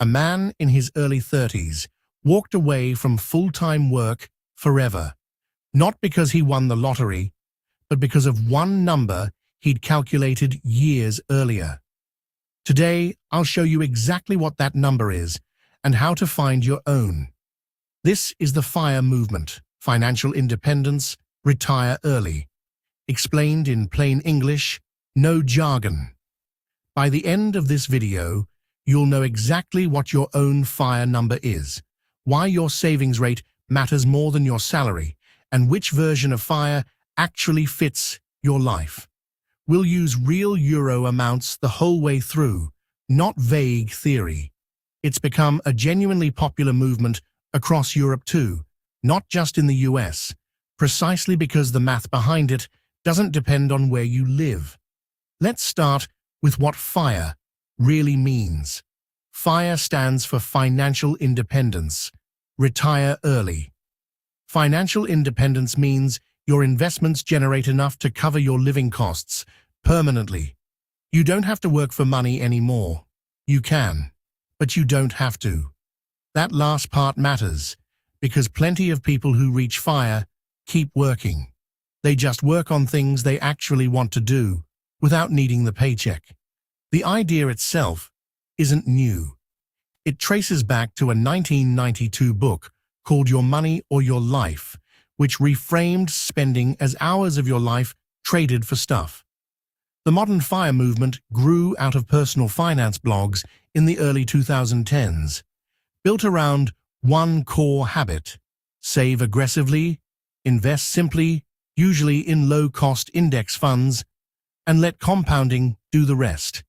A man in his early 30s walked away from full-time work forever, not because he won the lottery, but because of one number he'd calculated years earlier. Today, I'll show you exactly what that number is and how to find your own. This is the FIRE movement, financial independence, retire early. Explained in plain English, no jargon. By the end of this video, you'll know exactly what your own FIRE number is, why your savings rate matters more than your salary, and which version of FIRE actually fits your life. We'll use real euro amounts the whole way through, not vague theory. It's become a genuinely popular movement across Europe too, not just in the US, precisely because the math behind it doesn't depend on where you live. Let's start with what FIRE really means. FIRE stands for financial independence. Retire early. Financial independence means your investments generate enough to cover your living costs permanently. You don't have to work for money anymore. You can, but you don't have to. That last part matters, because plenty of people who reach FIRE keep working. They just work on things they actually want to do, without needing the paycheck. The idea itself isn't new. It traces back to a 1992 book called Your Money or Your Life, which reframed spending as hours of your life traded for stuff. The modern FIRE movement grew out of personal finance blogs in the early 2010s, built around one core habit: save aggressively, invest simply, usually in low-cost index funds, and let compounding do the rest.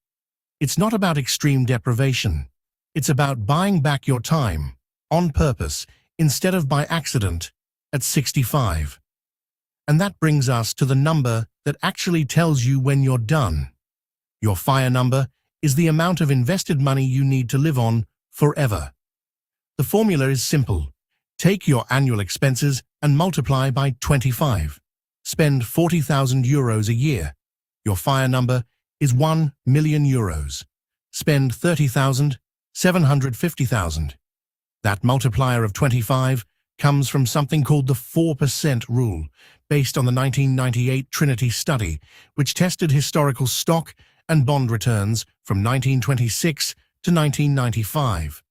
It's not about extreme deprivation. It's about buying back your time, on purpose, instead of by accident, at 65. And that brings us to the number that actually tells you when you're done. Your FIRE number is the amount of invested money you need to live on forever. The formula is simple. Take your annual expenses and multiply by 25. Spend 40,000 euros a year. Your FIRE number is 1 million euros. Spend 30,000, 750,000. That multiplier of 25 comes from something called the 4% rule, based on the 1998 Trinity study, which tested historical stock and bond returns from 1926 to 1995.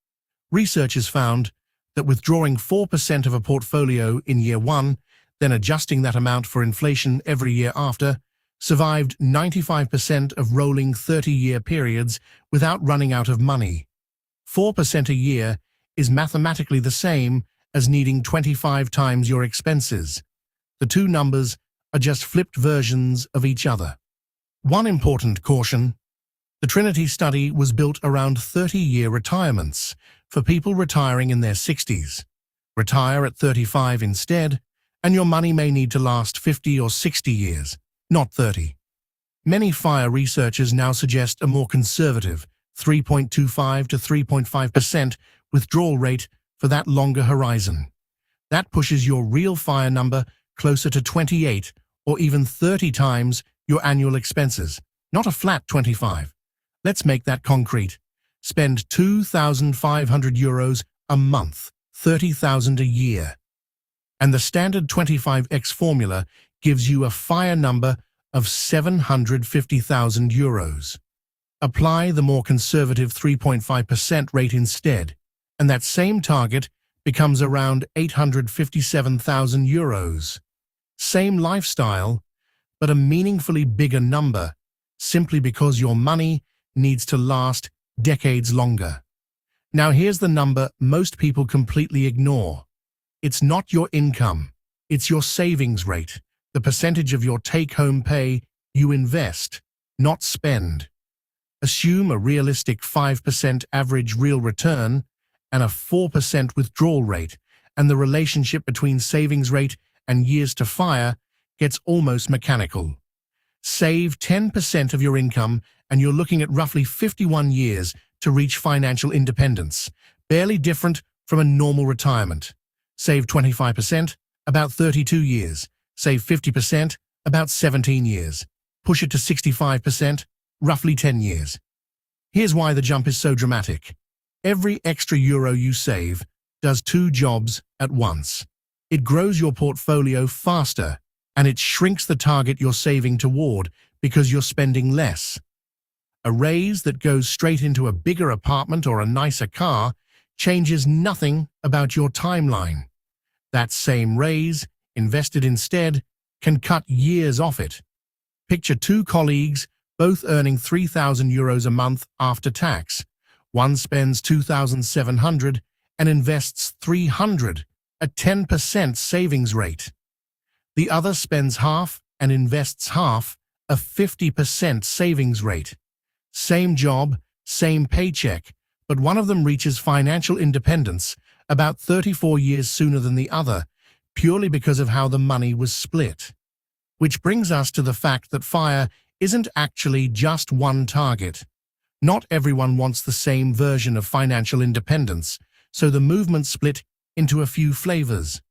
Researchers found that withdrawing 4% of a portfolio in year one, then adjusting that amount for inflation every year after, survived 95% of rolling 30-year periods without running out of money. 4% a year is mathematically the same as needing 25 times your expenses. The two numbers are just flipped versions of each other. One important caution: the Trinity study was built around 30-year retirements for people retiring in their 60s. Retire at 35 instead, and your money may need to last 50 or 60 years, not 30. Many FIRE researchers now suggest a more conservative 3.25 to 3.5% withdrawal rate for that longer horizon. That pushes your real FIRE number closer to 28 or even 30 times your annual expenses, not a flat 25. Let's make that concrete. Spend 2,500 euros a month, 30,000 a year. And the standard 25x formula gives you a FIRE number of 750,000 euros. Apply the more conservative 3.5% rate instead, and that same target becomes around 857,000 euros. Same lifestyle, but a meaningfully bigger number, simply because your money needs to last decades longer. Now here's the number most people completely ignore. It's not your income, it's your savings rate, the percentage of your take-home pay you invest, not spend. Assume a realistic 5% average real return and a 4% withdrawal rate, and the relationship between savings rate and years to FIRE gets almost mechanical. Save 10% of your income and you're looking at roughly 51 years to reach financial independence, barely different from a normal retirement. Save 25%, about 32 years. Save 50%, about 17 years. Push it to 65%, roughly 10 years. Here's why the jump is so dramatic. Every extra euro you save does two jobs at once. It grows your portfolio faster, and it shrinks the target you're saving toward because you're spending less. A raise that goes straight into a bigger apartment or a nicer car changes nothing about your timeline. That same raise, invested instead, can cut years off it. Picture two colleagues, both earning €3,000 a month after tax. One spends $2,700 and invests $300, a 10% savings rate. The other spends half and invests half, a 50% savings rate. Same job, same paycheck, but one of them reaches financial independence about 34 years sooner than the other, purely because of how the money was split. Which brings us to the fact that FIRE isn't actually just one target. Not everyone wants the same version of financial independence, so the movement split into a few flavors.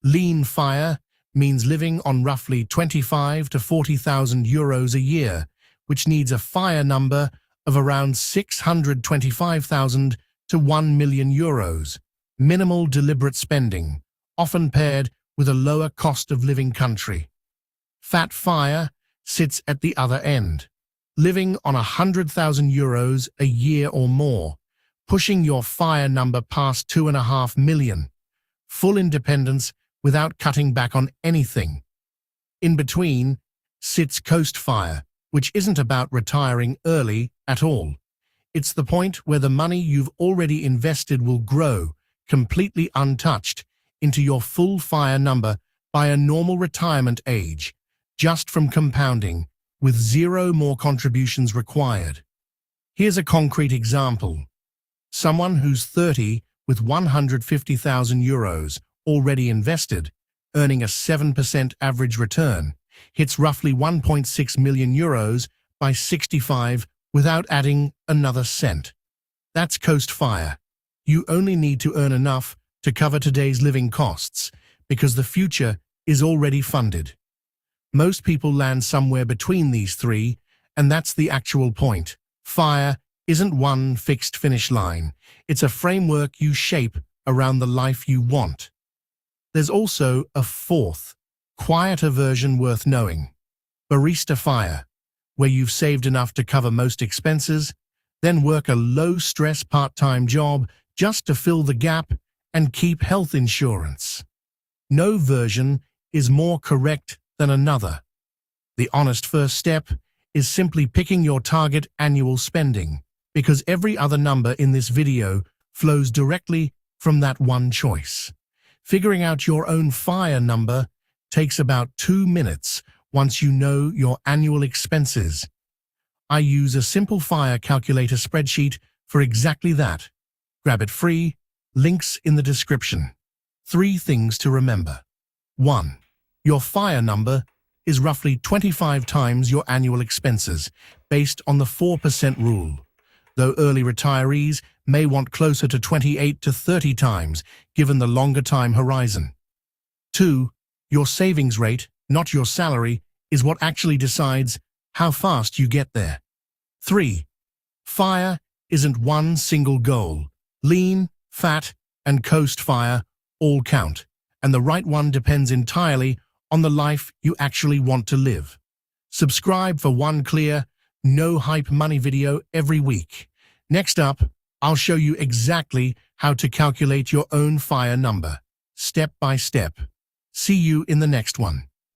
Lean FIRE means living on roughly 25 to 40,000 euros a year, which needs a FIRE number of around 625,000 to 1 million euros. Minimal deliberate spending, often paired with a lower cost of living country. Fat FIRE sits at the other end, living on 100,000 euros a year or more, pushing your FIRE number past 2.5 million. Full independence without cutting back on anything. In between sits Coast FIRE, which isn't about retiring early at all. It's the point where the money you've already invested will grow, completely untouched, into your full FIRE number by a normal retirement age, just from compounding, with zero more contributions required. Here's a concrete example. Someone who's 30 with 150,000 euros already invested, earning a 7% average return, hits roughly 1.6 million euros by 65 without adding another cent. That's Coast FIRE. You only need to earn enough to cover today's living costs, because the future is already funded. Most people land somewhere between these three, and that's the actual point. FIRE isn't one fixed finish line. It's a framework you shape around the life you want. There's also a fourth, quieter version worth knowing. Barista FIRE, where you've saved enough to cover most expenses, then work a low-stress part-time job just to fill the gap and keep health insurance. No version is more correct than another. The honest first step is simply picking your target annual spending, because every other number in this video flows directly from that one choice. Figuring out your own FIRE number takes about 2 minutes once you know your annual expenses. I use a simple FIRE calculator spreadsheet for exactly that. Grab it free, links in the description. 3 things to remember. 1. Your FIRE number is roughly 25 times your annual expenses, based on the 4% rule, though early retirees may want closer to 28 to 30 times, given the longer time horizon. 2. Your savings rate, not your salary, is what actually decides how fast you get there. 3. FIRE isn't one single goal. Lean, fat, and Coast FIRE all count, and the right one depends entirely on the life you actually want to live. Subscribe for one clear, no-hype money video every week. Next up, I'll show you exactly how to calculate your own FIRE number, step by step. See you in the next one.